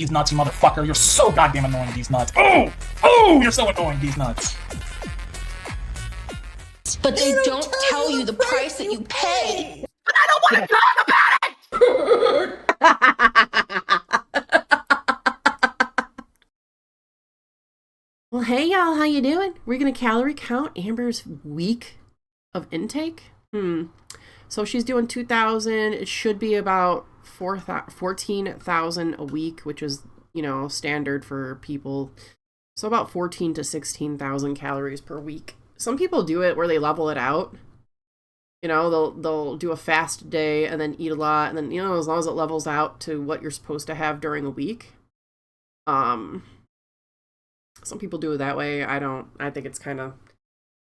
These nuts, you motherfucker. You're so goddamn annoying, these nuts. Oh! Oh! You're so annoying, these nuts. But they don't tell you the price that you pay. But I don't want to talk about it! Well, hey y'all, how you doing? We're gonna calorie count Amber's week of intake. So she's doing 2,000. It should be about 14,000 a week, which is, you know, standard for people. So about 14 to 16,000 calories per week. Some people do it where they level it out. You know, they'll do a fast day and then eat a lot, and then, you know, as long as it levels out to what you're supposed to have during a week. Some people do it that way. I don't. I think it's kind of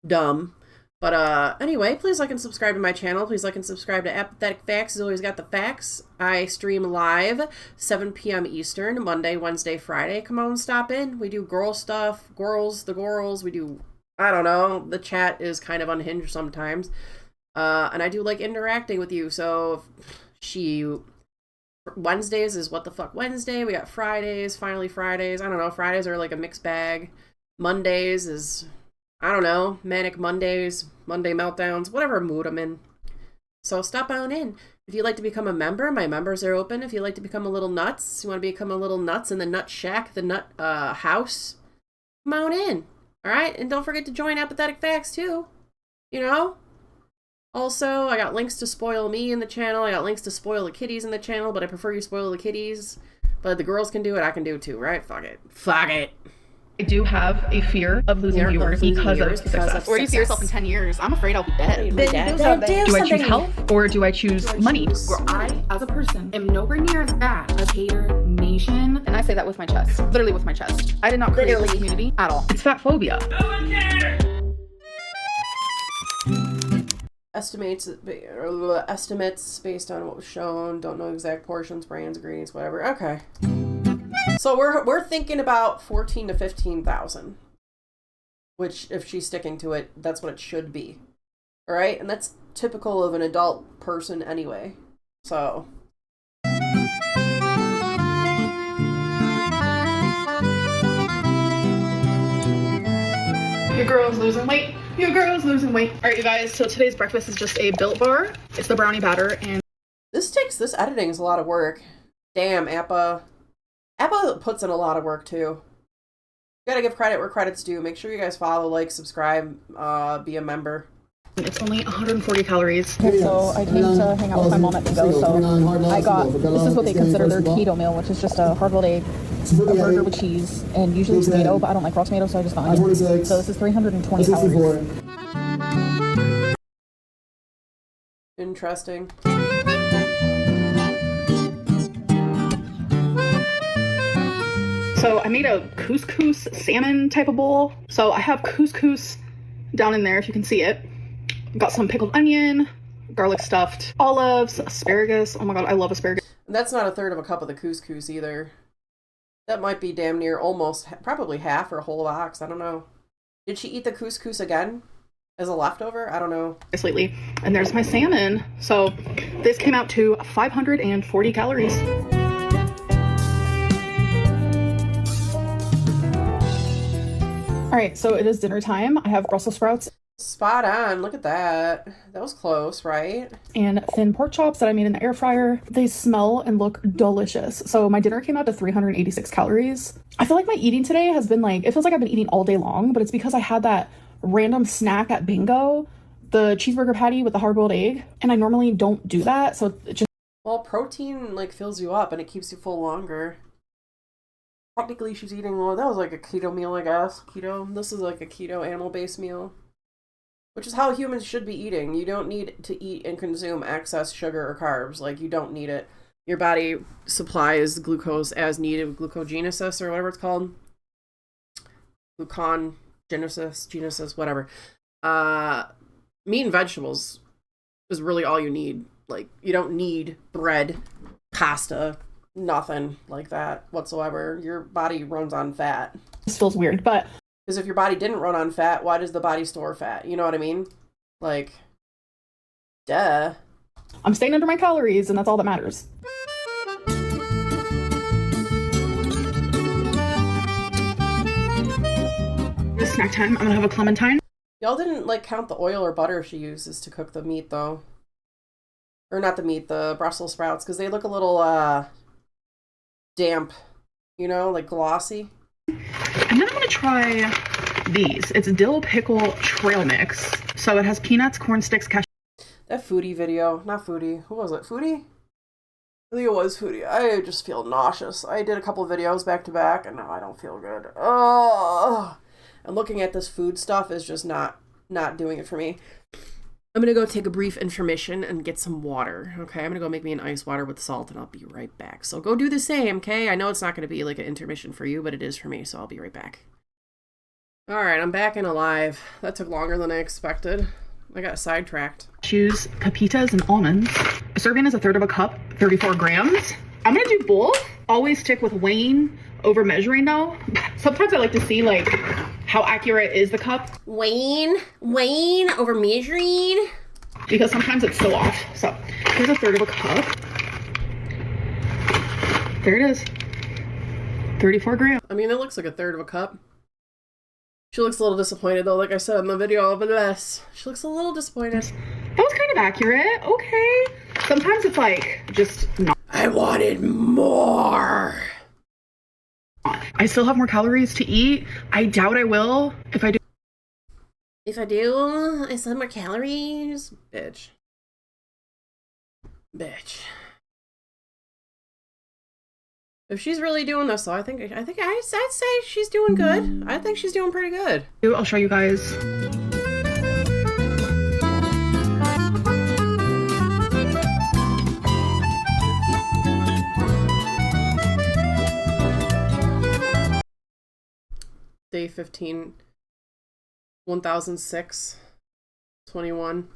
dumb. But anyway, please like and subscribe to my channel. Please like and subscribe to Apathetic Facts. He's always got the facts. I stream live 7 p.m. Eastern, Monday, Wednesday, Friday. Come on, stop in. We do girl stuff. The girls. We do, I don't know. The chat is kind of unhinged sometimes. And I do like interacting with you. So Wednesdays is What the Fuck Wednesday. We got Fridays, Finally Fridays. I don't know. Fridays are like a mixed bag. Mondays is, I don't know, Manic Mondays, Monday Meltdowns, whatever mood I'm in. So stop on in. If you'd like to become a member, my members are open. If you'd like to become a little nuts, you want to become a little nuts in the Nut Shack, the Nut House, come on in. All right? And don't forget to join Apathetic Facts too. You know? Also, I got links to spoil me in the channel. I got links to spoil the kitties in the channel, but I prefer you spoil the kitties. But the girls can do it, I can do it too, right? Fuck it. Fuck it. I do have a fear of losing viewers because of success. Where do you see yourself in 10 years? I'm afraid I'll be dead. Do I choose health or do I choose money? Where I, as a person, am nowhere near as bad as Hater Nation. And I say that with my chest. Literally with my chest. I did not create this community at all. It's fat phobia. Estimates based on what was shown. Don't know exact portions, brands, ingredients, whatever. Okay. So we're thinking about 14 to 15,000, which if she's sticking to it, that's what it should be. All right, and that's typical of an adult person anyway. So. Your girl's losing weight. Your girl's losing weight. All right, you guys. So today's breakfast is just a Built Bar. It's the brownie batter, and this editing is a lot of work. Damn, Appa puts in a lot of work too. You gotta give credit where credit's due. Make sure you guys follow, like, subscribe, be a member. it's only 140 calories. Okay, so I came to hang out with my mom at Bingo, so I got, this is what they consider their keto meal, which is just a hard-boiled egg, a burger with cheese, and usually tomato, but I don't like raw tomato, so I just got onion. So this is 320 calories. Interesting. So I made a couscous salmon type of bowl. So I have couscous down in there, if you can see it. Got some pickled onion, garlic stuffed olives, asparagus. Oh my god, I love asparagus. And that's not a third of a cup of the couscous either. That might be damn near almost, probably half or a whole box. I don't know. Did she eat the couscous again as a leftover? I don't know. Lately. And there's my salmon. So this came out to 540 calories. All right, so it is dinner time. I have Brussels sprouts. Spot on. Look at that. That was close, right? And thin pork chops that I made in the air fryer. They smell and look delicious. So my dinner came out to 386 calories. I feel like my eating today has been like, it feels like I've been eating all day long, but it's because I had that random snack at Bingo, the cheeseburger patty with the hard-boiled egg, and I normally don't do that, so it just... Well, protein, like, fills you up and it keeps you full longer. Technically, she's eating, well, that was like a keto meal, I guess. Keto. This is like a keto animal-based meal. Which is how humans should be eating. You don't need to eat and consume excess sugar or carbs. Like, you don't need it. Your body supplies glucose as needed, glucogenesis or whatever it's called. Gluconeogenesis, whatever. Meat and vegetables is really all you need. Like, you don't need bread, pasta, nothing like that whatsoever. Your body runs on fat. This feels weird, but... Because if your body didn't run on fat, why does the body store fat? You know what I mean? Like, duh. I'm staying under my calories, and that's all that matters. snack time. I'm gonna have a clementine. Y'all didn't like count the oil or butter she uses to cook the meat though. Or not the meat, the Brussels sprouts, because they look a little damp, you know, like glossy. And then I'm gonna try these. It's dill pickle trail mix. So it has peanuts, corn sticks, cashew. That foodie video, not foodie, who was it? Foodie? I think it was foodie. I just feel nauseous. I did a couple videos back to back and now I don't feel good. Oh, and looking at this food stuff is just not doing it for me. I'm gonna go take a brief intermission and get some water. Okay, I'm gonna go make me an ice water with salt and I'll be right back. So go do the same, okay? I know it's not gonna be like an intermission for you, but it is for me, so I'll be right back. All right, I'm back and alive. That took longer than I expected. I got sidetracked. Choose pepitas and almonds. A serving is 1/3 of a cup, 34 grams. I'm gonna do both. Always stick with weighing over measuring though. Sometimes I like to see like how accurate is the cup. Weighing over measuring. Because sometimes it's so off. So here's 1/3 of a cup. There it is. 34 grams. I mean, it looks like 1/3 of a cup. She looks a little disappointed though, like I said in the video, but less. She looks a little disappointed. That was kind of accurate. Okay. Sometimes it's like just not. I wanted more. I still have more calories to eat. I doubt I will. If I do, I still have more calories. Bitch. If she's really doing this, though, I'd say she's doing good. I think she's doing pretty good. I'll show you guys. Day 15, 1006, 21.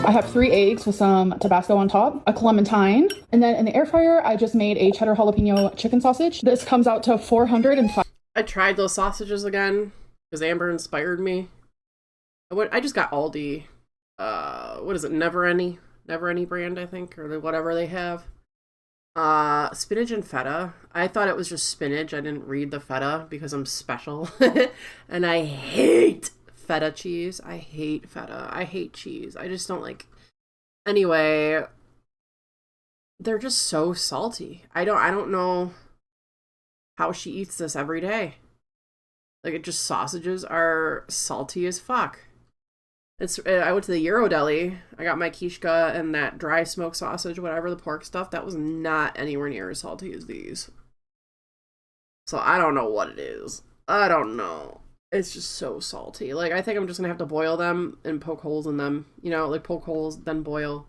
I have 3 eggs with some Tabasco on top, a clementine, and then in the air fryer, I just made a cheddar jalapeno chicken sausage. This comes out to 405. I tried those sausages again because Amber inspired me. I just got Aldi. What is it? Never Any brand, I think, or whatever they have. Spinach and feta. I thought it was just spinach. I didn't read the feta because I'm special, and I hate feta cheese. I hate feta. I hate cheese. I just don't like. Anyway, they're just so salty. I don't know how she eats this every day. Like, it just, sausages are salty as fuck. I went to the Euro Deli. I got my kishka and that dry smoked sausage, whatever, the pork stuff. That was not anywhere near as salty as these. So I don't know what it is. I don't know. It's just so salty. Like, I think I'm just gonna have to boil them and poke holes in them. You know, like poke holes, then boil.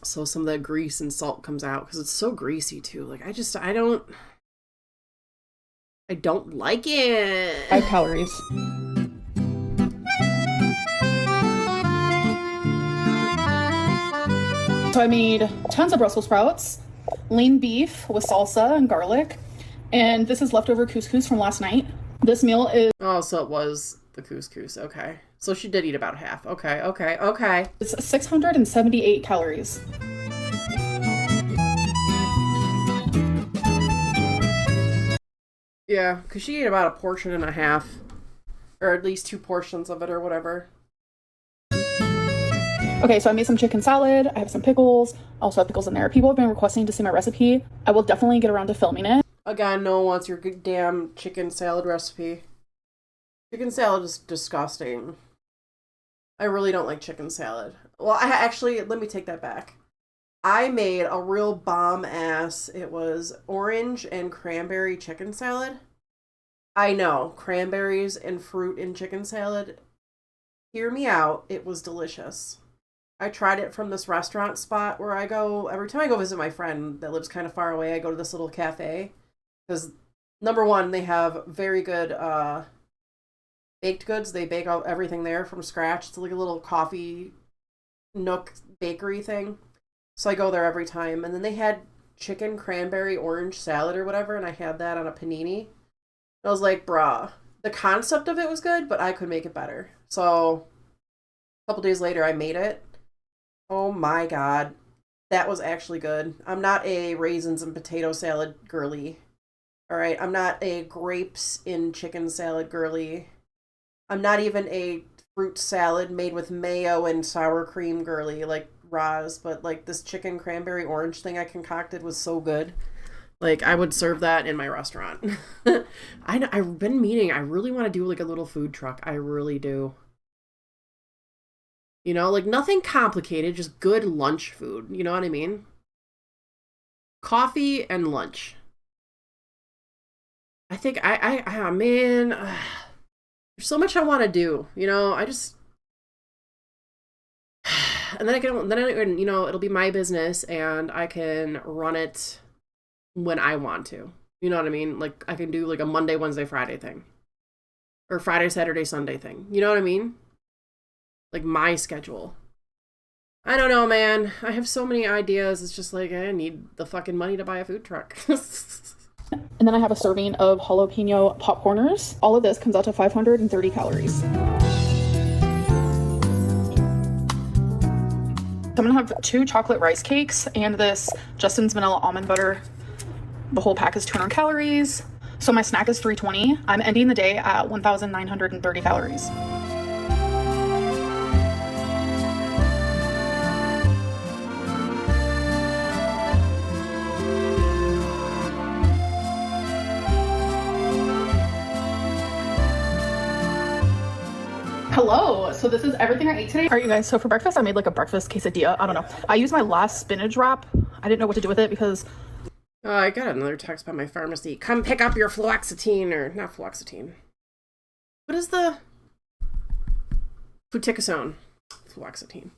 So some of the grease and salt comes out, because it's so greasy too. Like, I don't like it. 5 calories. So I made tons of Brussels sprouts, lean beef with salsa and garlic, and this is leftover couscous from last night. This meal is... Oh, so it was the couscous. Okay. So she did eat about half. Okay. It's 678 calories. Yeah, because she ate about a portion and a half. Or at least 2 portions of it or whatever. Okay, so I made some chicken salad. I have some pickles. I also have pickles in there. People have been requesting to see my recipe. I will definitely get around to filming it. Again, no one wants your good damn chicken salad recipe. Chicken salad is disgusting. I really don't like chicken salad. Well, let me take that back. I made a real bomb-ass, it was orange and cranberry chicken salad. I know, cranberries and fruit in chicken salad. Hear me out, it was delicious. I tried it from this restaurant spot where I go, every time I go visit my friend that lives kind of far away, I go to this little cafe. Because, number one, they have very good baked goods. They bake out everything there from scratch. It's like a little coffee nook bakery thing. So I go there every time. And then they had chicken cranberry orange salad or whatever, and I had that on a panini. I was like, bruh, the concept of it was good, but I could make it better. So a couple days later, I made it. Oh my god. That was actually good. I'm not a raisins and potato salad girly. All right, I'm not a grapes in chicken salad girly. I'm not even a fruit salad made with mayo and sour cream girly like Roz, but like this chicken cranberry orange thing I concocted was so good. Like, I would serve that in my restaurant. I've been meaning, I really want to do like a little food truck. I really do. You know, like nothing complicated, just good lunch food. You know what I mean? Coffee and lunch. I think man, there's so much I want to do. You know, I just, and then I can, you know, it'll be my business and I can run it when I want to. You know what I mean? Like, I can do like a Monday, Wednesday, Friday thing. Or Friday, Saturday, Sunday thing. You know what I mean? Like, my schedule. I don't know, man. I have so many ideas. It's just like, I need the fucking money to buy a food truck. And then I have a serving of jalapeno popcorners. All of this comes out to 530 calories. I'm gonna have 2 chocolate rice cakes and this Justin's vanilla almond butter. The whole pack is 200 calories. So my snack is 320. I'm ending the day at 1,930 calories. Hello, so this is everything I ate today. All right, you guys, so for breakfast, I made like a breakfast quesadilla. I don't know. I used my last spinach wrap. I didn't know what to do with it because... Oh, I got another text by my pharmacy. Come pick up your fluoxetine, or not fluoxetine. What is the... Fluticasone. Fluoxetine.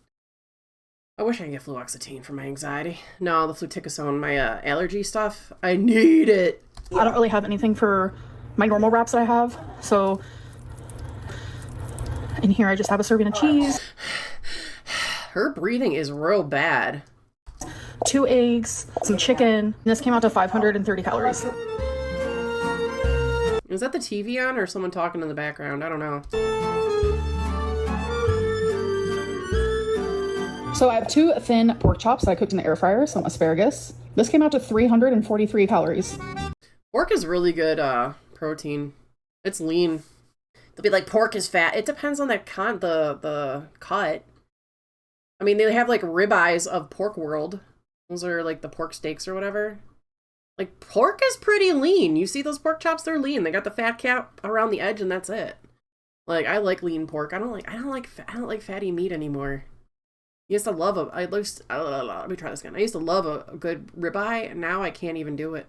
I wish I could get fluoxetine for my anxiety. No, the fluticasone, my allergy stuff. I need it. I don't really have anything for my normal wraps that I have, so... In here, I just have a serving of cheese. Her breathing is real bad. 2 eggs, some chicken. This came out to 530 calories. Is that the TV on or someone talking in the background? I don't know. So I have 2 thin pork chops that I cooked in the air fryer, some asparagus. This came out to 343 calories. Pork is really good protein. It's lean. They'll be like, pork is fat. It depends on the cut. I mean, they have like ribeyes of Pork World. Those are like the pork steaks or whatever. Like, pork is pretty lean. You see those pork chops? They're lean. They got the fat cap around the edge, and that's it. Like, I like lean pork. I don't like fatty meat anymore. I used to love let me try this again. I used to love a good ribeye, and now I can't even do it.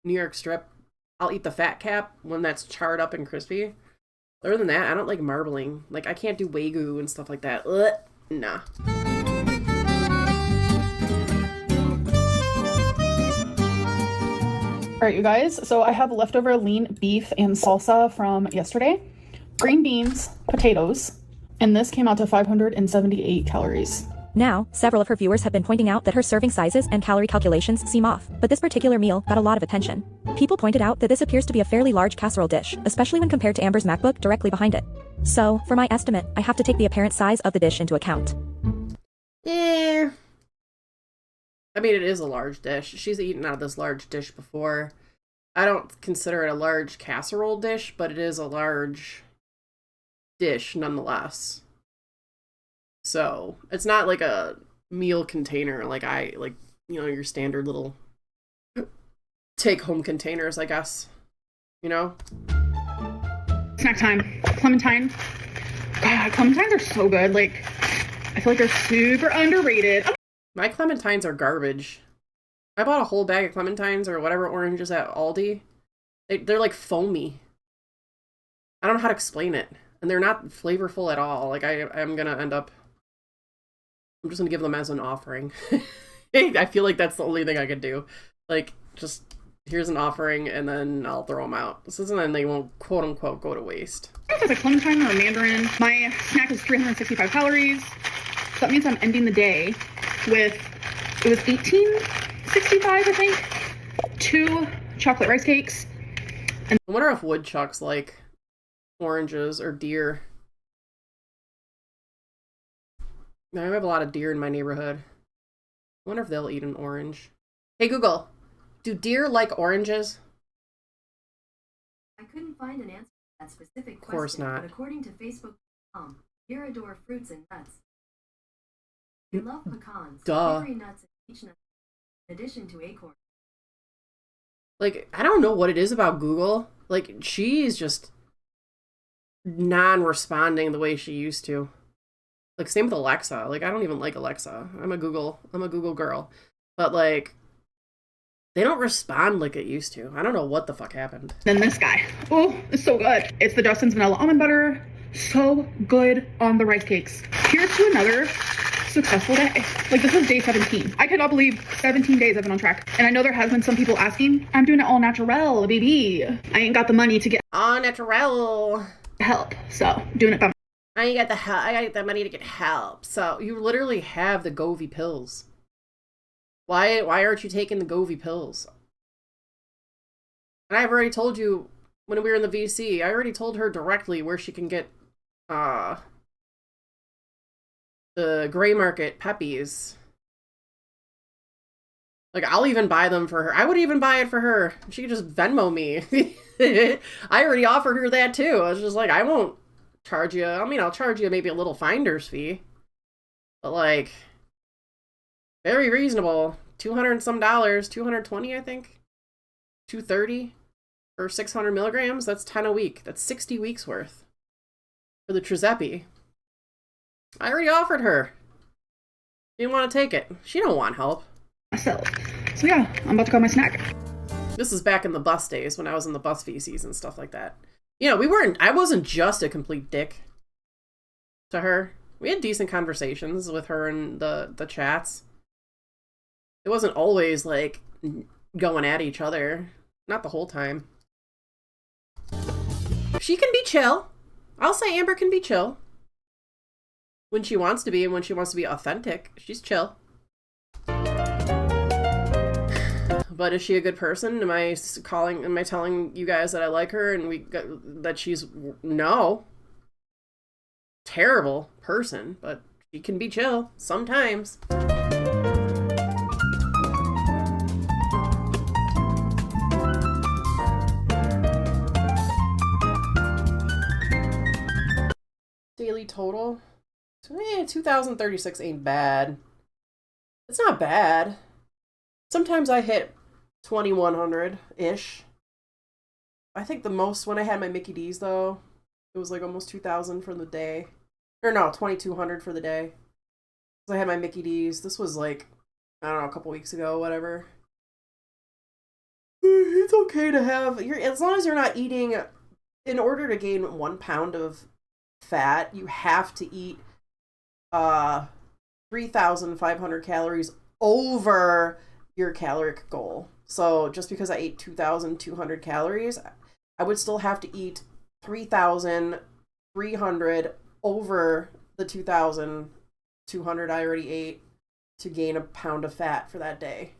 New York strip. I'll eat the fat cap when that's charred up and crispy. Other than that, I don't like marbling. Like, I can't do Wagyu and stuff like that. Ugh, nah. All right, you guys. So I have leftover lean beef and salsa from yesterday. Green beans, potatoes, and this came out to 578 calories. Now, several of her viewers have been pointing out that her serving sizes and calorie calculations seem off, but this particular meal got a lot of attention. People pointed out that this appears to be a fairly large casserole dish, especially when compared to Amber's MacBook directly behind it. So, for my estimate, I have to take the apparent size of the dish into account. I mean, it is a large dish. She's eaten out of this large dish before. I don't consider it a large casserole dish, but it is a large dish nonetheless. So, it's not like a meal container like your standard little take-home containers, I guess. You know? Snack time. Clementine. God, clementines are so good. Like, I feel like they're super underrated. My clementines are garbage. I bought a whole bag of clementines or whatever oranges at Aldi. They're like foamy. I don't know how to explain it. And they're not flavorful at all. Like, I'm just gonna give them as an offering. I feel like that's the only thing I could do. Like, just, here's an offering, and then I'll throw them out. So then they won't, quote-unquote, go to waste. It's a clementine or a mandarin. My snack is 365 calories. So that means I'm ending the day with, it was 1865, I think. 2 chocolate rice cakes. I wonder if woodchucks like oranges or deer. I have a lot of deer in my neighborhood. I wonder if they'll eat an orange. Hey Google, do deer like oranges? I couldn't find an answer to that specific question. Of course not. But according to Facebook.com, deer adore fruits and nuts. They love pecans, Duh. hickory nuts, and peach nuts, in addition to acorns. Like, I don't know what it is about Google. Like, she's just non-responding the way she used to. Like, same with Alexa. Like, I don't even like Alexa. I'm a Google girl. But, like, they don't respond like it used to. I don't know what the fuck happened. Then this guy. Oh, it's so good. It's the Justin's Vanilla Almond Butter. So good on the rice cakes. Here's to another successful day. Like, this is day 17. I cannot believe 17 days I've been on track. And I know there has been some people asking, I'm doing it all natural, baby. I ain't got the money to get All natural. help. So, doing it by I ain't got the money to get help. So, you literally have the Govee pills. Why aren't you taking the Govee pills? And I've already told you, when we were in the VC, I already told her directly where she can get, the gray market peppies. Like, I'll even buy them for her. I would even buy it for her. She could just Venmo me. I already offered her that too. I was just like, I won't charge you. I mean, I'll charge you maybe a little finder's fee. But like, very reasonable. $200 and some, $220, I think. $230 for 600 milligrams. That's 10 a week. That's 60 weeks worth for the Trizepi. I already offered her. She didn't want to take it. She don't want help. myself. So yeah, I'm about to go my snack. This is back in the bus days when I was in the bus VCs and stuff like that. You know, I wasn't just a complete dick to her. We had decent conversations with her in the chats. It wasn't always like going at each other. Not the whole time. She can be chill. I'll say Amber can be chill. When she wants to be and when she wants to be authentic, she's chill. But is she a good person? Am I telling you guys that I like her and that she's no. Terrible person, but she can be chill sometimes. Daily total? 2036 ain't bad. It's not bad. Sometimes I hit 2100-ish. I think the most when I had my Mickey D's, though, it was like almost 2000 for the day. Or no, 2200 for the day. So I had my Mickey D's. This was like, I don't know, a couple weeks ago, whatever. It's okay to have, as long as you're not eating, in order to gain 1 pound of fat, you have to eat 3,500 calories over your caloric goal. So just because I ate 2,200 calories, I would still have to eat 3,300 over the 2,200 I already ate to gain a pound of fat for that day.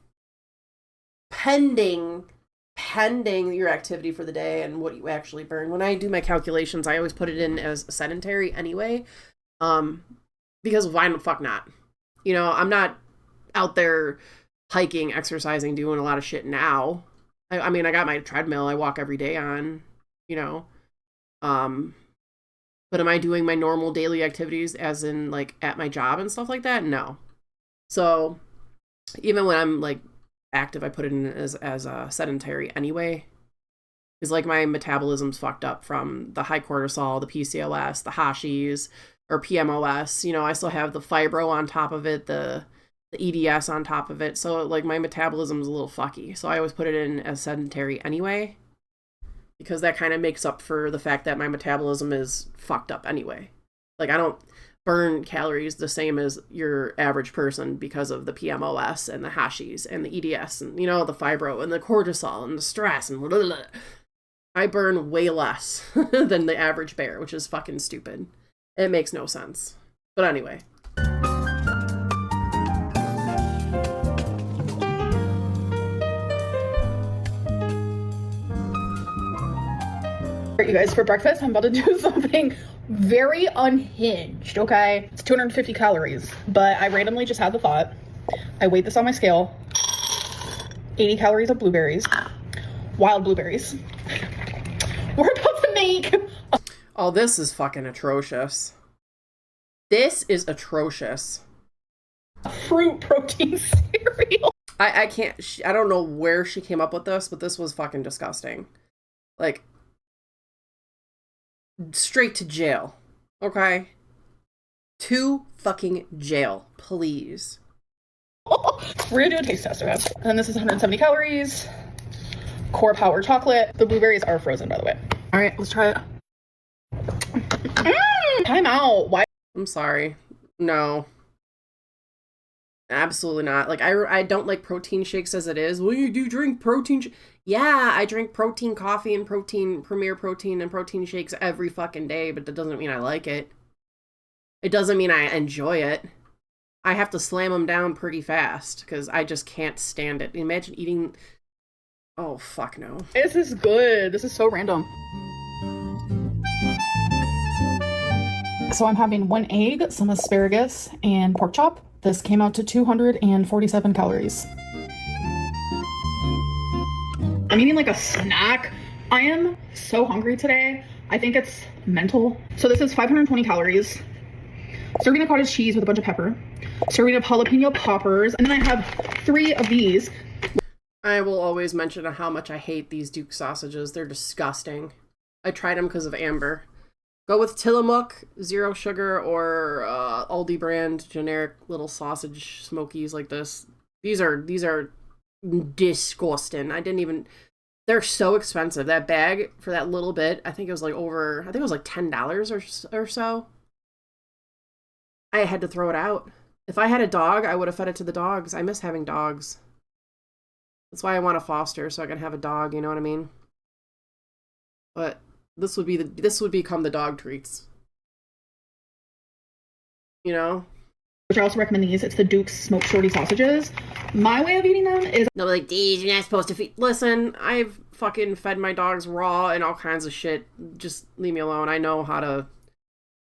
Pending your activity for the day and what you actually burn. When I do my calculations, I always put it in as sedentary anyway. Because why the fuck not? You know, I'm not out there hiking, exercising, doing a lot of shit now. I mean, I got my treadmill I walk every day on, you know. But am I doing my normal daily activities as in like at my job and stuff like that? No. So even when I'm like active, I put it in as sedentary anyway. Because like my metabolism's fucked up from the high cortisol, the PCOS, the Hashis, or PMOS. You know, I still have the fibro on top of it, the EDS on top of it. So like my metabolism's a little fucky. So I always put it in as sedentary anyway. Because that kind of makes up for the fact that my metabolism is fucked up anyway. Like I don't burn calories the same as your average person because of the PMOS and the Hashis and the EDS and, you know, the fibro and the cortisol and the stress and blah, blah, blah. I burn way less than the average bear, which is fucking stupid. It makes no sense. But anyway. You guys, for breakfast, I'm about to do something very unhinged, okay? It's 250 calories, but I randomly just had the thought, I weighed this on my scale. 80 calories of blueberries. Wild blueberries. We're about to make... Oh, this is fucking atrocious. This is atrocious. Fruit protein cereal. I can't... I don't know where she came up with this, but this was fucking disgusting. Like, straight to jail. Okay? To fucking jail, please. We're gonna do a taste test, okay? And then this is 170 calories. Core Power chocolate. The blueberries are frozen, by the way. All right, let's try it. Time out. Why? I'm sorry. No. Absolutely not. Like, I don't like protein shakes as it is. Well, you do drink protein. Yeah, I drink protein coffee and Premier Protein and protein shakes every fucking day, but that doesn't mean I like it. It doesn't mean I enjoy it. I have to slam them down pretty fast because I just can't stand it. Imagine eating... Oh, fuck no. This is good. This is so random. So I'm having 1 egg, some asparagus, and pork chop. This came out to 247 calories. I'm eating like a snack. I am so hungry today. I think it's mental. So this is 520 calories. Serving of cottage cheese with a bunch of pepper. Serving of jalapeno poppers. And then I have 3 of these. I will always mention how much I hate these Duke sausages. They're disgusting. I tried them because of Amber. Go with Tillamook, 0 sugar, or Aldi brand generic little sausage smokies like this. These are disgusting. They're so expensive. That bag for that little bit, I think it was like $10 or so. I had to throw it out. If I had a dog, I would have fed it to the dogs. I miss having dogs. That's why I want to foster, so I can have a dog, you know what I mean? But this would become the dog treats. You know? Which I also recommend these. It's the Duke's smoked shorty sausages. My way of eating them is... No, like, these, you're not supposed to feed... Listen, I've fucking fed my dogs raw and all kinds of shit. Just leave me alone. I know how to...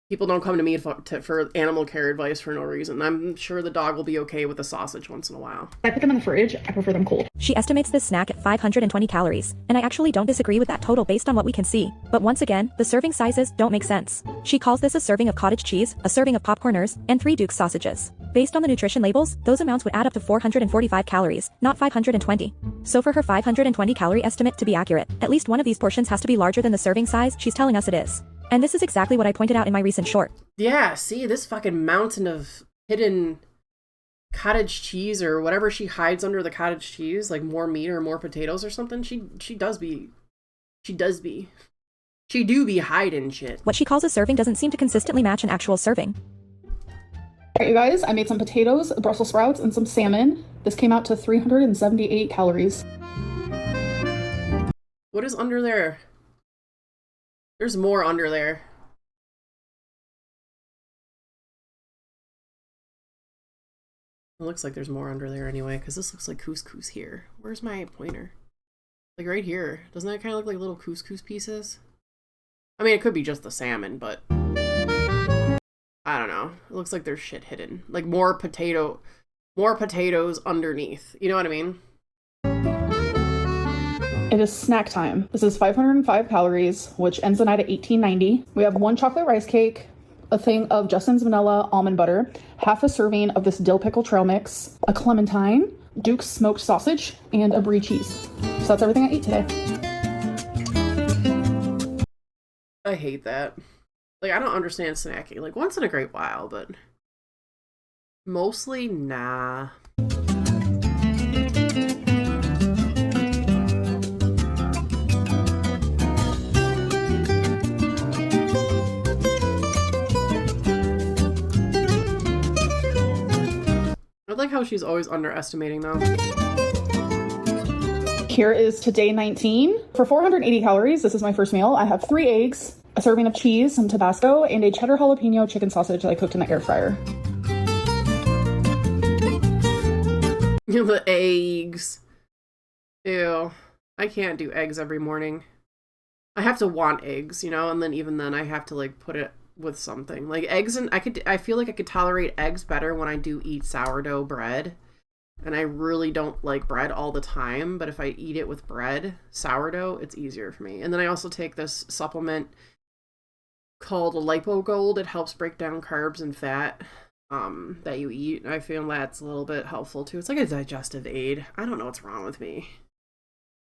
People don't come to me for animal care advice for no reason. I'm sure the dog will be okay with a sausage once in a while. I put them in the fridge. I prefer them cold. She estimates this snack at 520 calories, and I actually don't disagree with that total based on what we can see. But once again, the serving sizes don't make sense. She calls this a serving of cottage cheese, a serving of popcorners, and 3 Duke's sausages. Based on the nutrition labels, those amounts would add up to 445 calories, not 520. So for her 520 calorie estimate to be accurate, at least one of these portions has to be larger than the serving size she's telling us it is. And this is exactly what I pointed out in my recent short. Yeah, see, this fucking mountain of hidden cottage cheese or whatever she hides under the cottage cheese, like more meat or more potatoes or something, she do be hiding shit. What she calls a serving doesn't seem to consistently match an actual serving. Alright, you guys, I made some potatoes, Brussels sprouts, and some salmon. This came out to 378 calories. What is under there? There's more under there. It looks like there's more under there anyway, because this looks like couscous here. Where's my pointer? Like right here. Doesn't that kind of look like little couscous pieces? I mean, it could be just the salmon, but I don't know. It looks like there's shit hidden. Like more potatoes underneath. You know what I mean? It is snack time. This is 505 calories, which ends the night at 1890. We have 1 chocolate rice cake, a thing of Justin's vanilla almond butter, half a serving of this dill pickle trail mix, a clementine, Duke's smoked sausage, and a brie cheese. So that's everything I ate today. I hate that. Like, I don't understand snacking. Like, once in a great while, but mostly, nah. I like how she's always underestimating though. Here is today 19. For 480 calories, this is my first meal. I have 3 eggs, a serving of cheese, some Tabasco, and a cheddar jalapeno chicken sausage that I cooked in the air fryer. The eggs. Ew. I can't do eggs every morning. I have to want eggs, you know, and then even then I have to like put it with something. Like eggs, and I feel like I could tolerate eggs better when I do eat sourdough bread. and I really don't like bread all the time, but if I eat it with bread, sourdough, it's easier for me. And then I also take this supplement called LipoGold. It helps break down carbs and fat that you eat. I feel that's a little bit helpful too. It's like a digestive aid. I don't know what's wrong with me.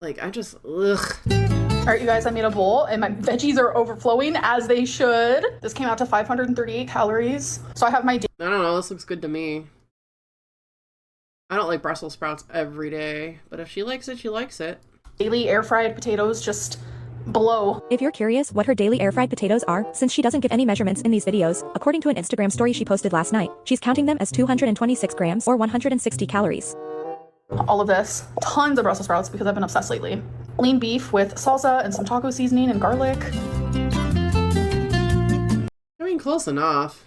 Like, I just, ugh. All right, you guys, I made a bowl and my veggies are overflowing as they should. This came out to 538 calories. So I have my I don't know, this looks good to me. I don't like Brussels sprouts every day, but if she likes it, she likes it. daily air fried potatoes just below. If you're curious what her daily air fried potatoes are, since she doesn't give any measurements in these videos, according to an Instagram story she posted last night, she's counting them as 226 grams or 160 calories. All of this, tons of Brussels sprouts because I've been obsessed lately. Lean beef with salsa and some taco seasoning and garlic. I mean, close enough.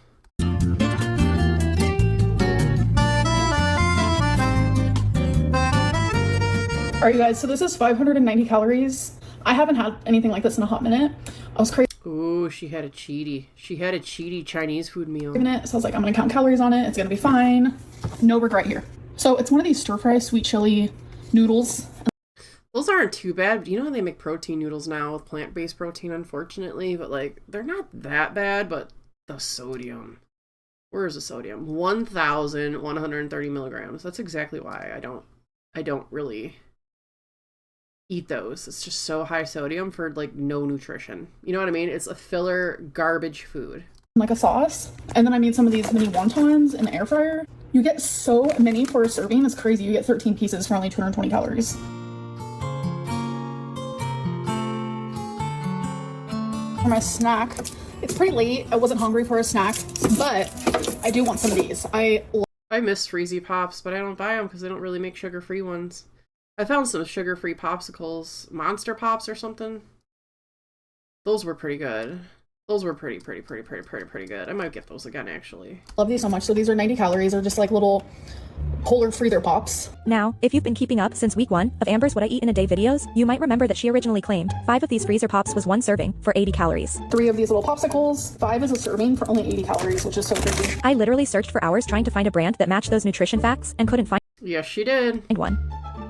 All right, you guys, so this is 590 calories. I haven't had anything like this in a hot minute. I was craving Ooh, she had a cheaty. She had a cheaty Chinese food meal. it, so I was like, I'm gonna count calories on it. It's gonna be fine. No regret here. So it's one of these stir-fry sweet chili noodles. Those aren't too bad, but you know how they make protein noodles now with plant-based protein, unfortunately, but like, they're not that bad, but the sodium. Where is the sodium? 1,130 milligrams. That's exactly why I don't really eat those. It's just so high sodium for like no nutrition. You know what I mean? It's a filler garbage food. Like a sauce. And then I made some of these mini wontons in the air fryer. You get so many for a serving. It's crazy. You get 13 pieces for only 220 calories. For my snack, it's pretty late. I wasn't hungry for a snack, but I do want some of these. I miss Freezy Pops, but I don't buy them because they don't really make sugar-free ones. I found some sugar-free popsicles, Monster Pops or something. Those were pretty good. Those were pretty good. I might get those again, actually. love these so much. So these are 90 calories. They're just like little polar freezer pops. Now, if you've been keeping up since week 1 of Amber's What I Eat in a Day videos, you might remember that she originally claimed 5 of these freezer pops was 1 serving for 80 calories. 3 of these little popsicles. 5 is a serving for only 80 calories, which is so crazy. I literally searched for hours trying to find a brand that matched those nutrition facts and couldn't find Yes, she did. one.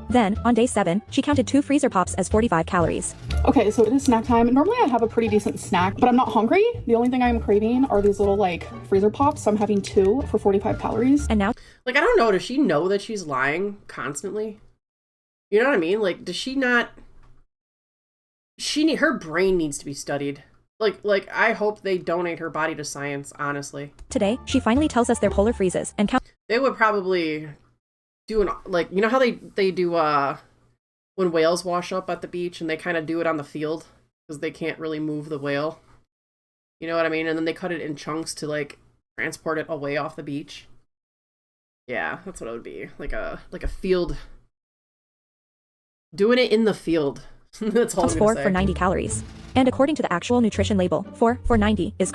Then, on day 7, she counted 2 freezer pops as 45 calories. Okay, so it is snack time. Normally I have a pretty decent snack, but I'm not hungry. The only thing I'm craving are these little like freezer pops. So I'm having 2 for 45 calories. And now, Like, I don't know, does she know that she's lying constantly? You know what I mean? Like, does she not... her brain needs to be studied. Like, I hope they donate her body to science, honestly. today, she finally tells us their polar freezes and count They would probably do like, you know how they do, when whales wash up at the beach and they kind of do it on the field because they can't really move the whale. You know what I mean? And then they cut it in chunks to, like, transport it away off the beach. Yeah, that's what it would be. Like a field. Doing it in the field. That's all I'm 4 gonna say. for 90 calories. And according to the actual nutrition label, 4 for 90 is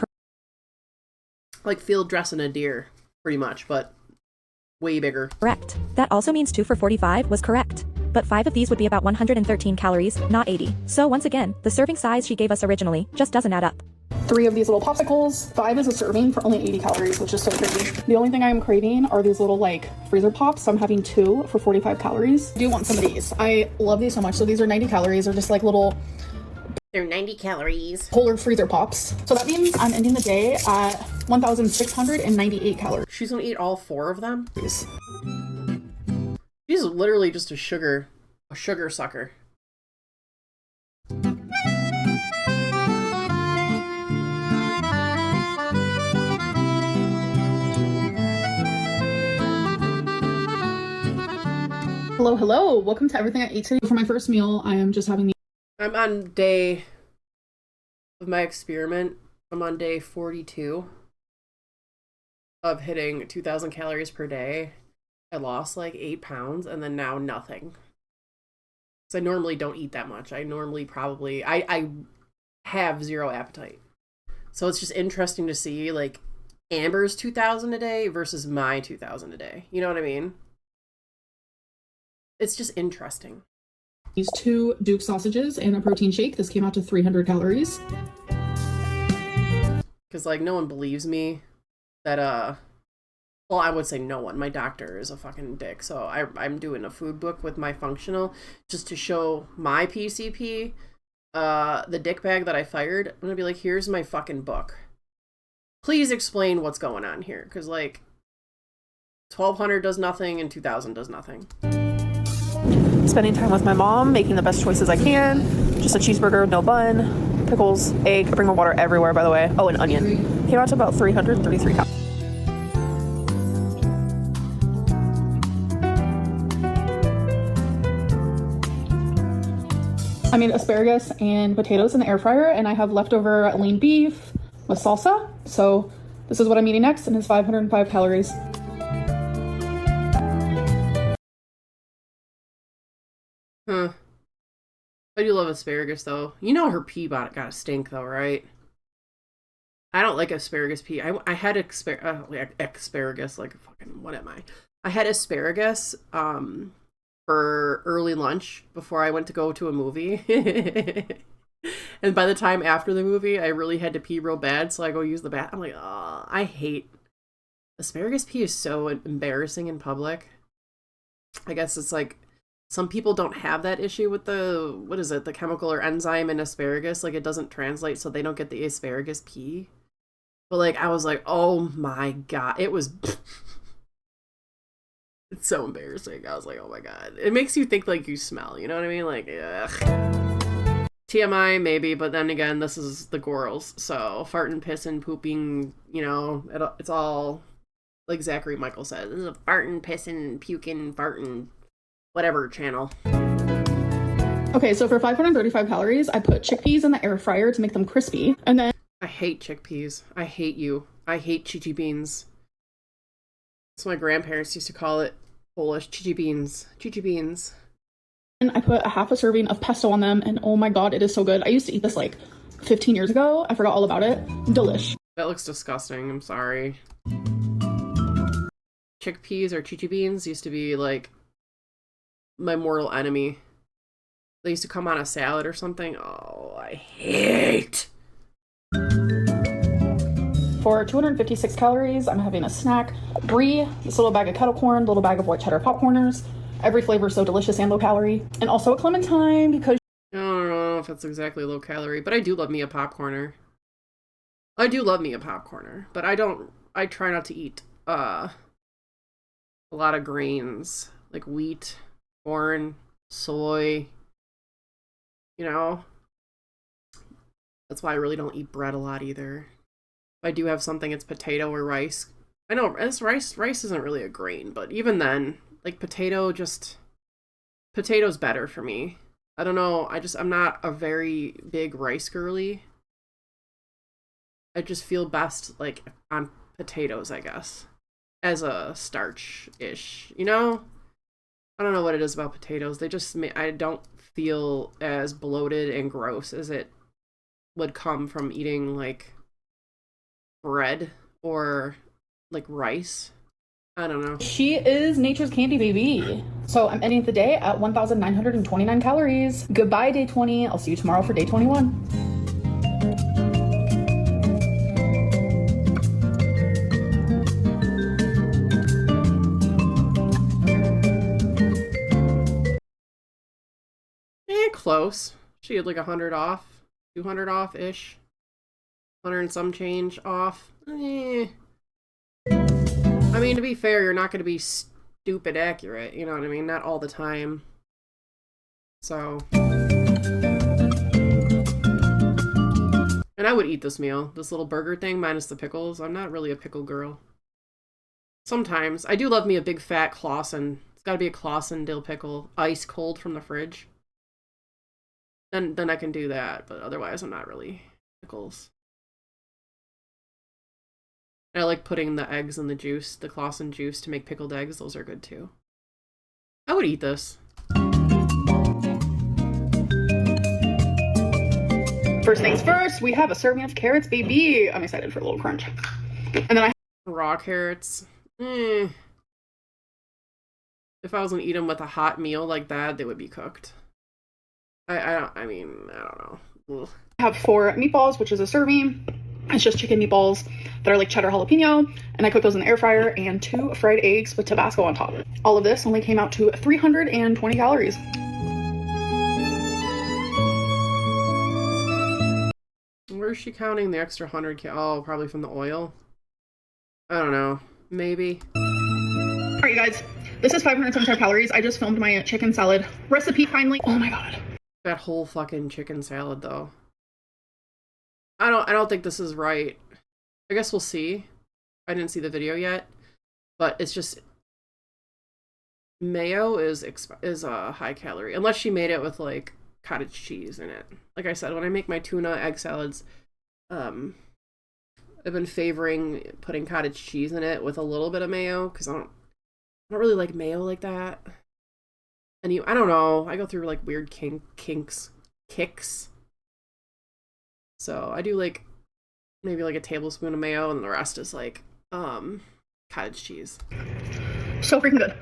Like field dressing a deer, pretty much, but way bigger. correct. That also means 2 for 45 was correct. But 5 of these would be about 113 calories, not 80. So once again, the serving size she gave us originally just doesn't add up. 3 of these little popsicles. 5 is a serving for only 80 calories, which is so crazy. The only thing I'm craving are these little like freezer pops. So I'm having 2 for 45 calories. I do want some of these. I love these so much. So these are 90 calories. They're just like little They're 90 calories. polar freezer pops. So that means I'm ending the day at 1,698 calories. She's gonna eat all 4 of them? She's literally just a sugar sucker. Hello. Welcome to Everything I Ate Today. For my first meal, I am just having I'm on day of my experiment. I'm on day 42 of hitting 2,000 calories per day. I lost like 8 pounds and then now nothing. So I normally don't eat that much. I normally I have zero appetite. So it's just interesting to see like Amber's 2,000 a day versus my 2,000 a day. You know what I mean? It's just interesting. these 2 Duke sausages and a protein shake. This came out to 300 calories. Because like no one believes me that Well, I would say no one. My doctor is a fucking dick. So I'm doing a food book with my functional just to show my PCP, the dick bag that I fired. I'm gonna be like, here's my fucking book. Please explain what's going on here. Because, like, 1200 does nothing and 2000 does nothing. Spending time with my mom, making the best choices I can. Just a cheeseburger, no bun, pickles, egg. I bring my water everywhere, by the way. Oh, an onion. Came out to about 333 calories. I made asparagus and potatoes in the air fryer, and I have leftover lean beef with salsa. So this is what I'm eating next, and it's 505 calories. Huh. I do love asparagus, though. You know her pea gotta stink, though, right? I don't like asparagus pea. I had asparagus, like, fucking, what am I? I had asparagus, for early lunch before I went to go to a movie. And by the time after the movie, I really had to pee real bad, so I go use the bath. I'm like, oh, I hate asparagus pee. Is so embarrassing in public. I guess it's like some people don't have that issue with the, what is it, the chemical or enzyme in asparagus. Like, it doesn't translate, so they don't get the asparagus pee. But, like, I was like, oh my god, it was it's so embarrassing. I was like, oh my god. It makes you think, like, you smell, you know what I mean? Like, ugh. TMI, maybe, but then again, this is the girls, so farting, pissing, pooping, you know, it's all, like Zachary Michael said, this is a farting, pissing, puking, farting, whatever channel. Okay, so for 535 calories, I put chickpeas in the air fryer to make them crispy, and then... I hate chickpeas. I hate you. I hate chichi beans. That's what my grandparents used to call it. Polish chichi beans. Chichi beans. And I put a half a serving of pesto on them, and oh my god, it is so good. I used to eat this like 15 years ago. I forgot all about it. Delish. That looks disgusting. I'm sorry. Chickpeas or chichi beans used to be like my mortal enemy. They used to come on a salad or something. Oh, I hate. For 256 calories, I'm having a snack. Brie, this little bag of kettle corn, little bag of white cheddar popcorners. Every flavor is so delicious and low calorie. And also a clementine because... I don't know if that's exactly low calorie, but I do love me a popcorner. I do love me a popcorner, but I try not to eat a lot of grains, like wheat, corn, soy, you know? That's why I really don't eat bread a lot either. If I do have something, it's potato or rice. I know, rice isn't really a grain, but even then, like potato's better for me. I don't know, I'm not a very big rice girly. I just feel best, like, on potatoes, I guess. As a starch-ish, you know? I don't know what it is about potatoes. They just, I don't feel as bloated and gross as it would come from eating, like, bread or, like, rice. I don't know. she is nature's candy baby. So I'm ending the day at 1,929 calories. Goodbye, day 20. I'll see you tomorrow for day 21. Close. She had like 100 off, 200 off-ish. 100 and some change off. I mean, to be fair, you're not going to be stupid accurate, you know what I mean? Not all the time. So. And I would eat this meal. This little burger thing, minus the pickles. I'm not really a pickle girl. Sometimes. I do love me a big fat Clausen. It's got to be a Clausen dill pickle. Ice cold from the fridge. Then I can do that, but otherwise I'm not really pickles. I like putting the eggs in the juice, the Clausen juice, to make pickled eggs. Those are good too. I would eat this. First things first, we have a serving of carrots, baby. I'm excited for a little crunch. And then I Raw carrots. If I was gonna eat them with a hot meal like that, they would be cooked. I don't know. Ugh. have 4 meatballs, which is a serving. It's just chicken meatballs that are like cheddar jalapeno, and I cook those in the air fryer, and 2 fried eggs with Tabasco on top. All of this only came out to 320 calories. Where's she counting the extra 100 oh, probably from the oil? I don't know. Maybe. Alright, you guys. This is 575 calories. I just filmed my chicken salad recipe finally. Oh my god. That whole fucking chicken salad, though. I don't think this is right. I guess we'll see. I didn't see the video yet, but it's just mayo is a high calorie unless she made it with like cottage cheese in it. Like I said, when I make my tuna egg salads, I've been favoring putting cottage cheese in it with a little bit of mayo because I don't really like mayo like that. And I don't know. I go through like weird kicks. So I do like maybe like a tablespoon of mayo, and the rest is like cottage cheese. So freaking good.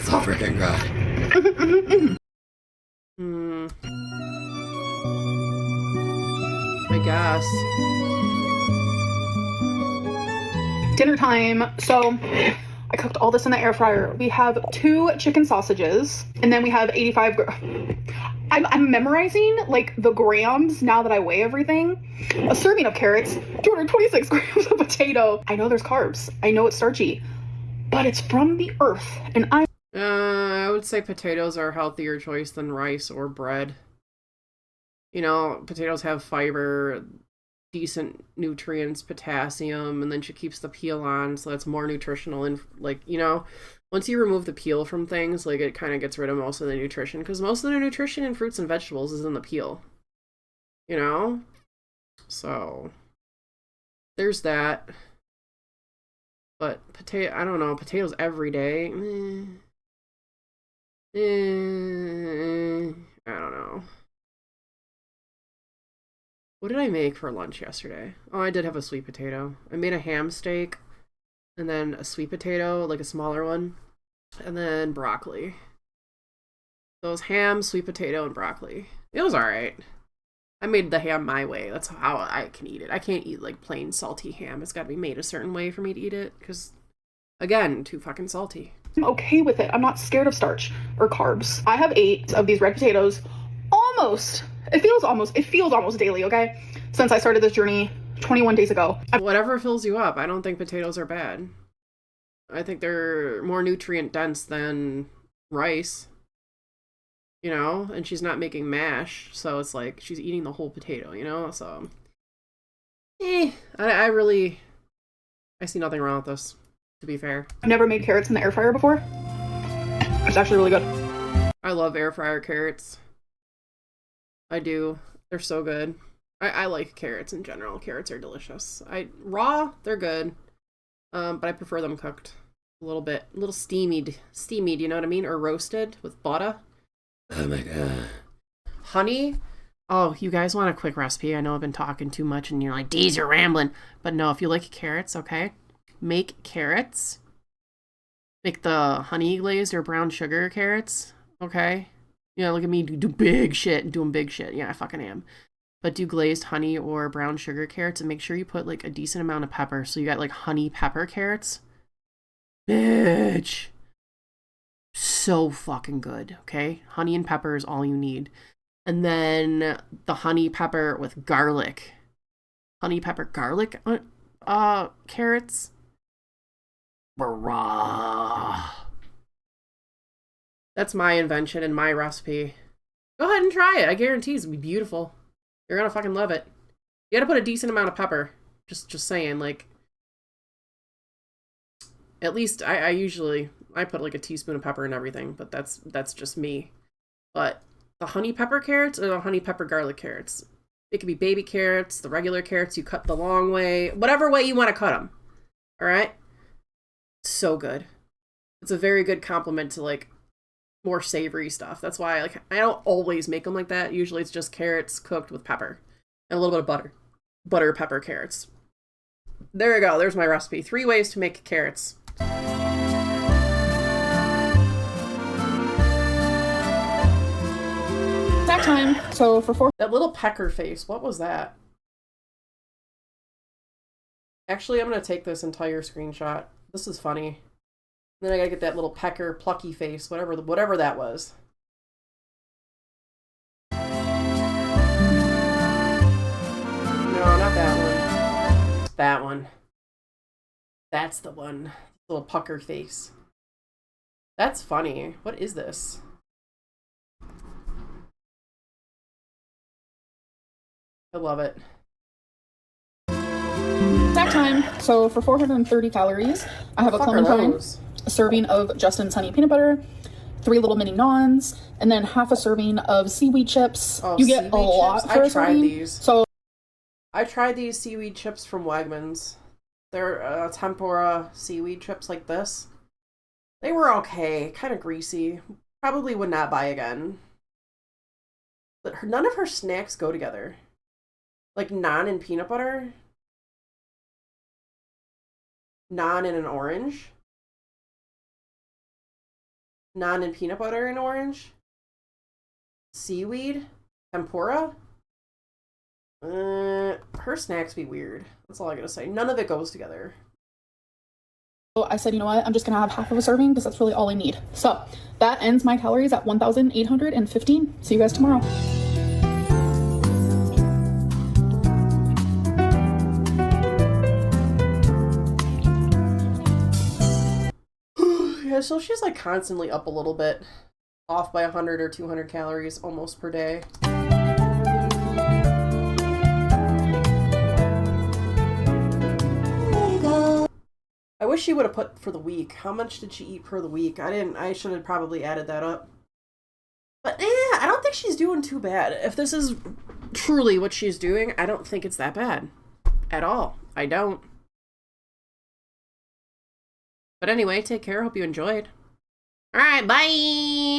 So freaking good. I guess. Dinner time. So I cooked all this in the air fryer. We have 2 chicken sausages, and then we have 85 I'm memorizing like the grams now that I weigh everything. A serving of carrots, 226 grams of potato. I know there's carbs. I know it's starchy, but it's from the earth, and I would say potatoes are a healthier choice than rice or bread. You know, potatoes have fiber, decent nutrients, potassium, and then she keeps the peel on, so that's more nutritional. And like, you know, once you remove the peel from things, like it kind of gets rid of most of the nutrition, because most of the nutrition in fruits and vegetables is in the peel. You know? So there's that. But I don't know, potatoes every day. I don't know. What did I make for lunch yesterday? Oh, I did have a sweet potato. I made a ham steak, and then a sweet potato, like a smaller one, and then broccoli. So it was ham, sweet potato, and broccoli. It was alright. I made the ham my way. That's how I can eat it. I can't eat like plain salty ham. It's got to be made a certain way for me to eat it, because, again, too fucking salty. I'm okay with it. I'm not scared of starch or carbs. I have 8 of these red potatoes almost. It feels almost daily, okay? Since I started this journey 21 days ago. Whatever fills you up. I don't think potatoes are bad. I think they're more nutrient dense than rice. You know? And she's not making mash, so it's like she's eating the whole potato, you know? So, I see nothing wrong with this, to be fair. I've never made carrots in the air fryer before. It's actually really good. I love air fryer carrots. I do. They're so good. I like carrots in general. Carrots are delicious. Raw, they're good. But I prefer them cooked. A little steamed, you know what I mean? Or roasted with butter. Oh my god. Honey. Oh, you guys want a quick recipe? I know I've been talking too much and you're like, Deez, you're rambling. But no, if you like carrots, okay? Make carrots. Make the honey glazed or brown sugar carrots, okay? Yeah, look at me do big shit, doing big shit. Yeah, I fucking am. But do glazed honey or brown sugar carrots, and make sure you put like a decent amount of pepper. So you got like honey pepper carrots. Bitch. So fucking good, okay? Honey and pepper is all you need. And then the honey pepper with garlic. Honey pepper garlic carrots. Brah. That's my invention and my recipe. Go ahead and try it. I guarantee it's gonna be beautiful. You're gonna fucking love it. You gotta put a decent amount of pepper. Just saying, like, at least I usually put like a teaspoon of pepper in everything, but that's just me. But the honey pepper carrots or the honey pepper garlic carrots, it could be baby carrots, the regular carrots you cut the long way, whatever way you want to cut them. All right, so good. It's a very good complement to like more savory stuff. That's why I don't always make them like that. Usually it's just carrots cooked with pepper and a little bit of butter. Butter, pepper, carrots. There you go. There's my recipe. 3 ways to make carrots. Snack time. So for 4. That little pecker face. What was that? Actually, I'm gonna take this entire screenshot. This is funny. Then I gotta get that little pecker plucky face, whatever that was. No, not that one. That one. That's the one. Little pucker face. That's funny. What is this? I love it. Snack time. So for 430 calories, I have a clementine, a serving of Justin's honey peanut butter, 3 little mini naans, and then half a serving of seaweed chips. Oh, you get a lot for a serving. These. So I tried these seaweed chips from Wegmans. They're tempura seaweed chips like this. They were okay, kind of greasy. Probably would not buy again. But none of her snacks go together. Like naan and peanut butter. Naan and an orange. Naan and peanut butter and orange. Seaweed. Tempura. Her snacks be weird. That's all I gotta say. None of it goes together. I said, you know what? I'm just gonna have half of a serving because that's really all I need. So that ends my calories at 1,815. See you guys tomorrow. Yeah, so she's like constantly up a little bit. Off by 100 or 200 calories almost per day. I wish she would have put for the week. How much did she eat per the week? I should have probably added that up. But I don't think she's doing too bad. If this is truly what she's doing, I don't think it's that bad. At all. I don't. But anyway, take care. Hope you enjoyed. Alright, bye!